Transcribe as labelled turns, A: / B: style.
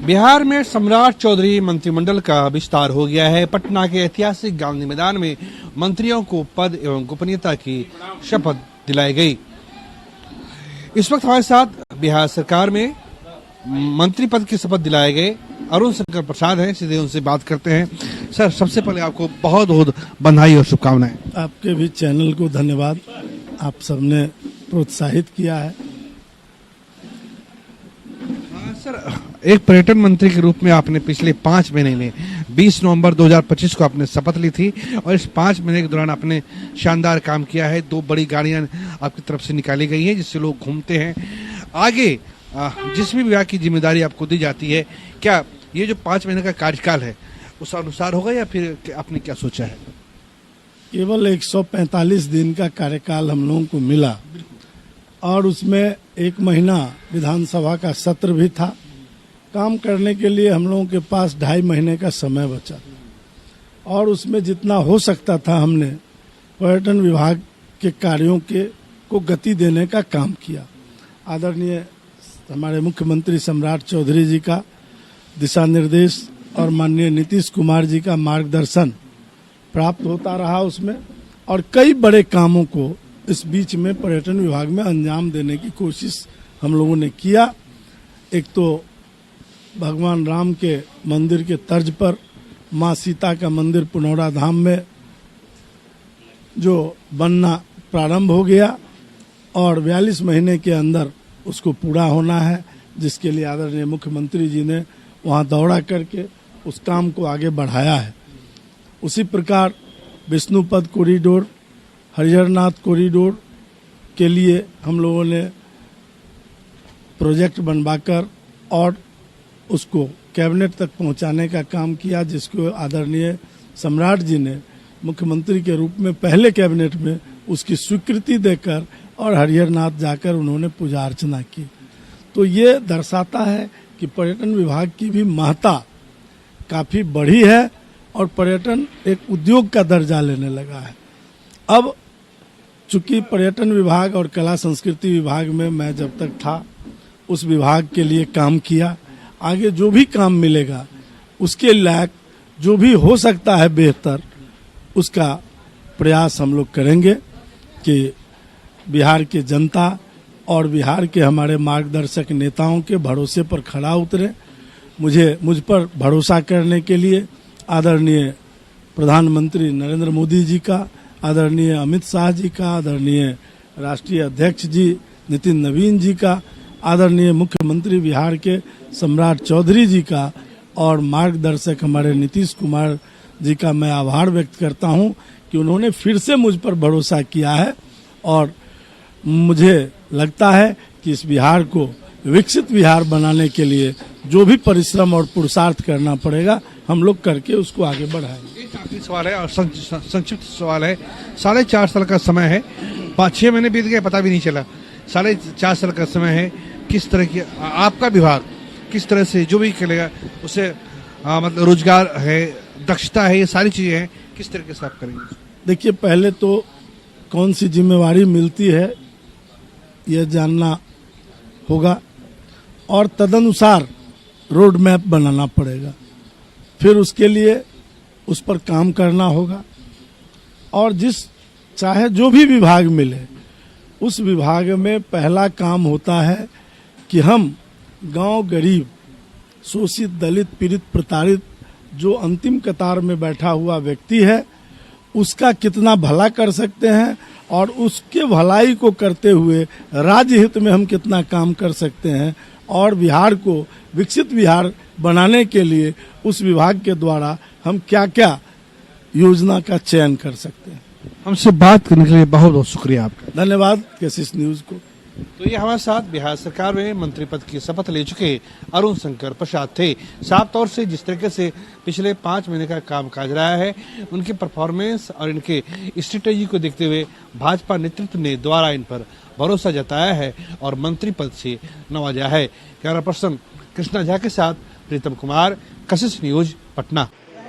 A: बिहार में सम्राट चौधरी मंत्रिमंडल का विस्तार हो गया है। पटना के ऐतिहासिक गांधी मैदान में मंत्रियों को पद एवं गोपनीयता की शपथ दिलाई गई। इस वक्त हमारे साथ बिहार सरकार में मंत्री पद की शपथ दिलाए गए अरुण शंकर प्रसाद हैं। सीधे उनसे बात करते हैं। सर, सबसे पहले आपको बहुत बहुत बधाई और शुभकामनाएं।
B: आपके भी चैनल को धन्यवाद, आप सबने प्रोत्साहित किया है।
A: सर, एक पर्यटन मंत्री के रूप में आपने पिछले 5 महीने में 20 नवंबर 2025 को आपने शपथ ली थी और इस 5 महीने के दौरान आपने शानदार काम किया है। 2 बड़ी गाड़ियां आपकी तरफ से निकाली गई हैं जिससे लोग घूमते हैं। आगे जिस भी विभाग की जिम्मेदारी आपको दी जाती है, क्या ये जो 5 महीने का कार्यकाल है उस अनुसार होगा या फिर आपने क्या सोचा है?
B: केवल 145 दिन का कार्यकाल हम लोगों को मिला और उसमें 1 महीना विधानसभा का सत्र भी था। काम करने के लिए हम लोगों के पास 2.5 महीने का समय बचा और उसमें जितना हो सकता था हमने पर्यटन विभाग के कार्यों को गति देने का काम किया। आदरणीय हमारे मुख्यमंत्री सम्राट चौधरी जी का दिशा निर्देश और माननीय नीतीश कुमार जी का मार्गदर्शन प्राप्त होता रहा उसमें, और कई बड़े कामों को इस बीच में पर्यटन विभाग में अंजाम देने की कोशिश हम लोगों ने किया। एक तो भगवान राम के मंदिर के तर्ज पर माँ सीता का मंदिर पुनौरा धाम में जो बनना प्रारंभ हो गया और 42 महीने के अंदर उसको पूरा होना है, जिसके लिए आदरणीय मुख्यमंत्री जी ने वहाँ दौरा करके उस काम को आगे बढ़ाया है। उसी प्रकार विष्णुपद कॉरिडोर, हरिहरनाथ कॉरिडोर के लिए हम लोगों ने प्रोजेक्ट बनवाकर और उसको कैबिनेट तक पहुंचाने का काम किया, जिसको आदरणीय सम्राट जी ने मुख्यमंत्री के रूप में पहले कैबिनेट में उसकी स्वीकृति देकर और हरिहरनाथ जाकर उन्होंने पूजा अर्चना की। तो ये दर्शाता है कि पर्यटन विभाग की भी महत्ता काफी बढ़ी है और पर्यटन एक उद्योग का दर्जा लेने लगा है। अब चूंकि पर्यटन विभाग और कला संस्कृति विभाग में मैं जब तक था उस विभाग के लिए काम किया। आगे जो भी काम मिलेगा उसके लायक जो भी हो सकता है बेहतर, उसका प्रयास हम लोग करेंगे कि बिहार की जनता और बिहार के हमारे मार्गदर्शक नेताओं के भरोसे पर खड़ा उतरे। मुझ पर भरोसा करने के लिए आदरणीय प्रधानमंत्री नरेंद्र मोदी जी का, आदरणीय अमित शाह जी का, आदरणीय राष्ट्रीय अध्यक्ष जी नितिन नवीन जी का, आदरणीय मुख्यमंत्री बिहार के सम्राट चौधरी जी का और मार्गदर्शक हमारे नीतीश कुमार जी का मैं आभार व्यक्त करता हूं कि उन्होंने फिर से मुझ पर भरोसा किया है और मुझे लगता है कि इस बिहार को विकसित बिहार बनाने के लिए जो भी परिश्रम और पुरुषार्थ करना पड़ेगा हम लोग करके उसको आगे बढ़ाएंगे।
A: एक आखिरी सवाल है और संक्षिप्त सवाल है। 4.5 साल का समय है, 5-6 महीने बीत गए पता भी नहीं चला। 4.5 साल का समय है, किस तरह की आपका विभाग किस तरह से जो भी करेगा उसे मतलब रोजगार है, दक्षता है, ये सारी चीजें हैं, किस तरीके से आप करेंगे?
B: देखिए, पहले तो कौन सी जिम्मेवारी मिलती है यह जानना होगा और तदनुसार रोड मैप बनाना पड़ेगा। फिर उसके लिए उस पर काम करना होगा और चाहे जो भी विभाग मिले उस विभाग में पहला काम होता है कि हम गांव गरीब, शोषित, दलित, पीड़ित, प्रताड़ित जो अंतिम कतार में बैठा हुआ व्यक्ति है उसका कितना भला कर सकते हैं और उसके भलाई को करते हुए राज्य हित में हम कितना काम कर सकते हैं और बिहार को विकसित बिहार बनाने के लिए उस विभाग के द्वारा हम क्या क्या योजना का चयन कर सकते हैं।
A: हमसे बात करने के लिए बहुत बहुत शुक्रिया आपका।
B: धन्यवाद केसीएस न्यूज को।
A: तो ये हमारे साथ बिहार सरकार में मंत्री पद की शपथ ले चुके अरुण शंकर प्रसाद थे। साफ तौर से जिस तरीके से पिछले 5 महीने का कामकाज रहा है, उनके परफॉर्मेंस और इनके स्ट्रेटेजी को देखते हुए भाजपा नेतृत्व ने द्वारा इन पर भरोसा जताया है और मंत्री पद से नवाजा है। कैमरा पर्सन कृष्णा झा के साथ प्रीतम कुमार, कशिश न्यूज, पटना।